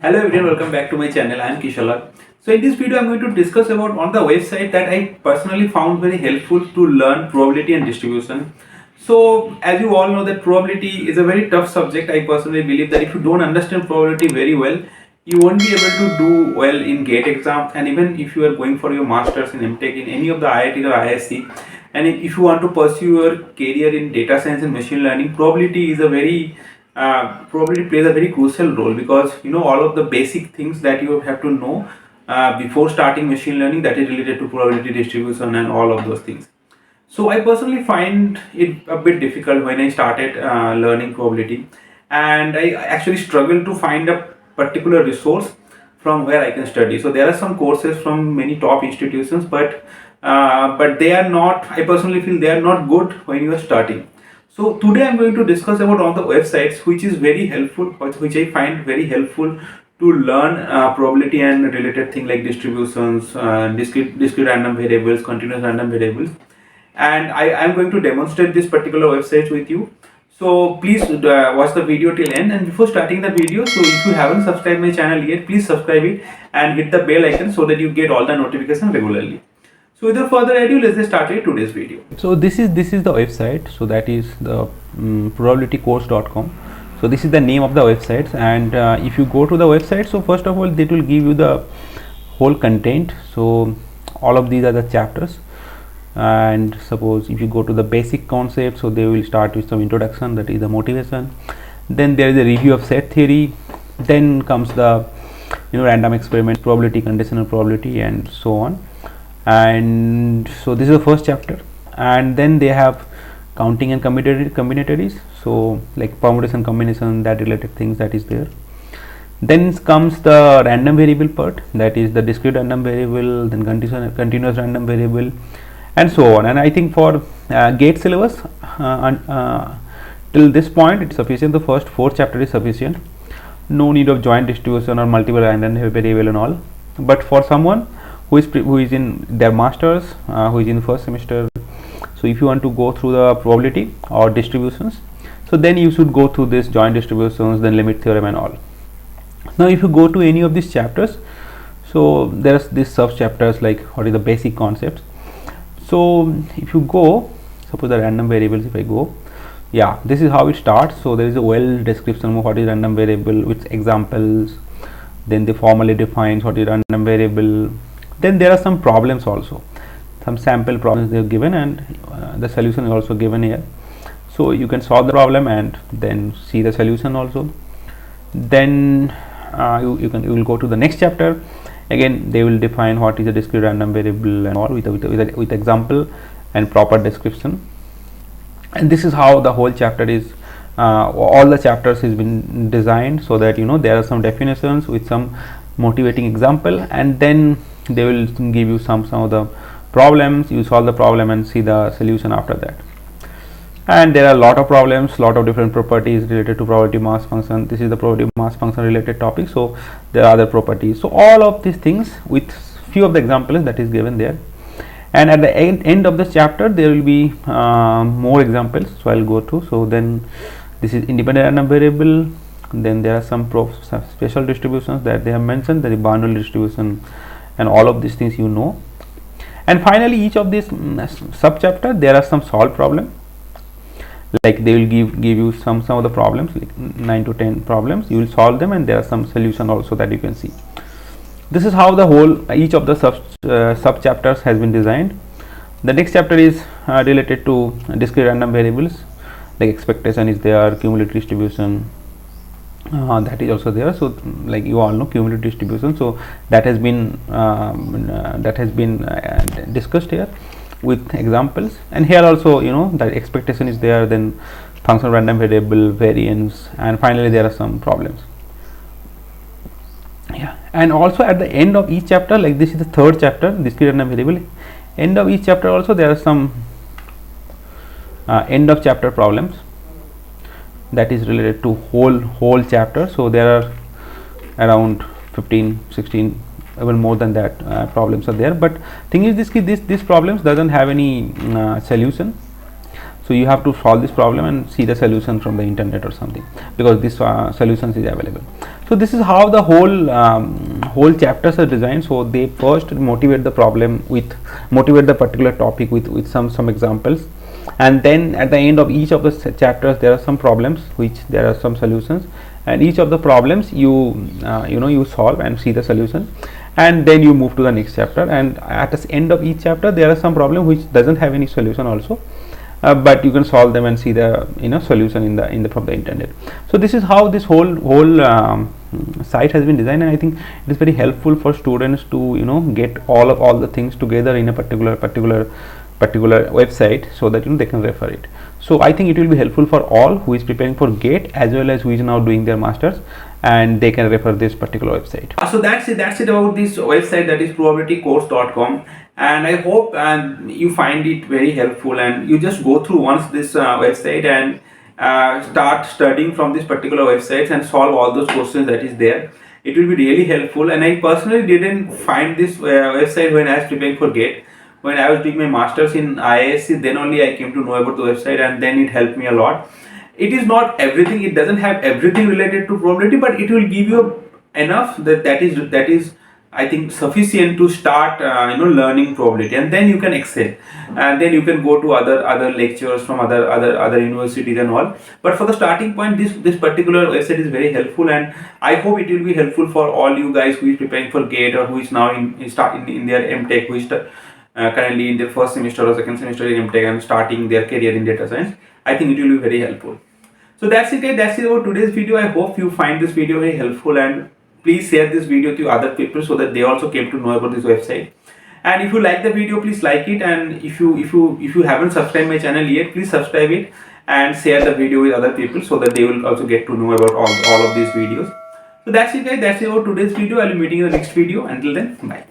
Hello everyone, welcome back to my channel. I am Kishala. So in this video, I am going to discuss about on the website that I personally found very helpful to learn probability and distribution. So as you all know that probability is a very tough subject. I personally believe that if you don't understand probability very well, you won't be able to do well in GATE exam, and even if you are going for your masters in MTech in any of the IIT or ISC, and if you want to pursue your career in data science and machine learning, probability is a very probability plays a very crucial role, because all of the basic things that you have to know before starting machine learning, that is related to probability distribution and all of those things. So I personally find it a bit difficult when I started learning probability, and I actually struggled to find a particular resource from where I can study. So there are some courses from many top institutions, but they are not. I personally feel they are not good when you are starting. So today I'm going to discuss about all the websites which is very helpful, which I find very helpful to learn probability and related thing like distributions, discrete random variables, continuous random variables, and I am going to demonstrate this particular website with you. So please watch the video till end, and before starting the video, so if you haven't subscribed my channel yet, please subscribe it and hit the bell icon so that you get all the notifications regularly. So without further ado, let's get started today's video. So this is the website. So that is the probabilitycourse.com. So this is the name of the website, and if you go to the website, so first of all it will give you the whole content. So all of these are the chapters, and suppose if you go to the basic concept, so they will start with some introduction, that is the motivation. Then there is a review of set theory. Then comes the random experiment, probability, conditional probability, and so on. And so this is the first chapter, and then they have counting and combinatories, so like permutation, combination, that related things that is there. Then comes the random variable part, that is the discrete random variable, then continuous random variable, and so on. And I think for GATE syllabus till this point it's sufficient. The first 4 chapters is sufficient, no need of joint distribution or multiple random variable and all. But for someone who is in their masters, who is in the first semester, so if you want to go through the probability or distributions, so then you should go through this joint distributions, then limit theorem and all. Now if you go to any of these chapters, so there's these sub chapters like what is the basic concepts. So if you go, suppose the random variables, if I go, yeah, this is how it starts. So there is a well description of what is random variable with examples, then they formally defines what is random variable. Then there are some problems also, some sample problems they have given, and the solution is also given here. So you can solve the problem and then see the solution also. Then you will go to the next chapter. Again they will define what is a discrete random variable and all with example and proper description. And this is how the whole chapter is. All the chapters has been designed so that there are some definitions with some motivating example, and then they will give you some of the problems. You solve the problem and see the solution after that. And there are a lot of problems, lot of different properties related to probability mass function. This is the probability mass function related topic, so there are other properties. So all of these things with few of the examples that is given there. And at the end of the chapter there will be more examples, so I'll go to. So then this is independent random variable. Then there are some special distributions that they have mentioned, that is Bernoulli distribution, and all of these things. And finally each of these sub chapter there are some solved problem, like they will give you some of the problems, like 9 to 10 problems. You will solve them, and there are some solution also that you can see. This is how the whole each of the sub chapters has been designed. The next chapter is related to discrete random variables, like expectation is there, cumulative distribution, that is also there. So like you all know cumulative distribution, so that has been discussed here with examples. And here also the expectation is there, then function random variable, variance, and finally there are some problems. Yeah, and also at the end of each chapter, like this is the third chapter, discrete random variable, end of each chapter also there are some end of chapter problems that is related to whole chapter. So there are around 15, 16, even more than that problems are there. But thing is this problems doesn't have any solution. So you have to solve this problem and see the solution from the internet or something, because this solutions is available. So this is how the whole chapters are designed. So they first motivate the problem with motivate the particular topic with some examples, and then at the end of each of the chapters there are some problems which there are some solutions, and each of the problems you you solve and see the solution, and then you move to the next chapter, and at the end of each chapter there are some problem which doesn't have any solution also, but you can solve them and see the solution in the from the internet. So this is how this whole site has been designed, and I think it is very helpful for students to get all the things together in a particular website, so that they can refer it. So I think it will be helpful for all who is preparing for GATE as well as who is now doing their masters, and they can refer this particular website. So that's it about this website, that is probabilitycourse.com, and I hope you find it very helpful, and you just go through once this website and start studying from this particular website and solve all those questions that is there. It will be really helpful, and I personally didn't find this website when I was preparing for GATE. When I was doing my masters in IISc, then only I came to know about the website, and then it helped me a lot. It is not everything, it doesn't have everything related to probability, but it will give you enough that is I think sufficient to start learning probability, and then you can excel, and then you can go to other lectures from other universities and all. But for the starting point, this particular website is very helpful, and I hope it will be helpful for all you guys who is preparing for GATE, or who is now in their MTech, who is currently in their first semester or second semester in MTech and starting their career in data science. I think it will be very helpful. So that's it guys, that's it about today's video. I hope you find this video very helpful, and please share this video to other people so that they also came to know about this website. And if you like the video, please like it, and if you haven't subscribed my channel yet, please subscribe it and share the video with other people so that they will also get to know about all of these videos. So that's it guys, that's it about today's video. I'll be meeting in the next video. Until then, bye.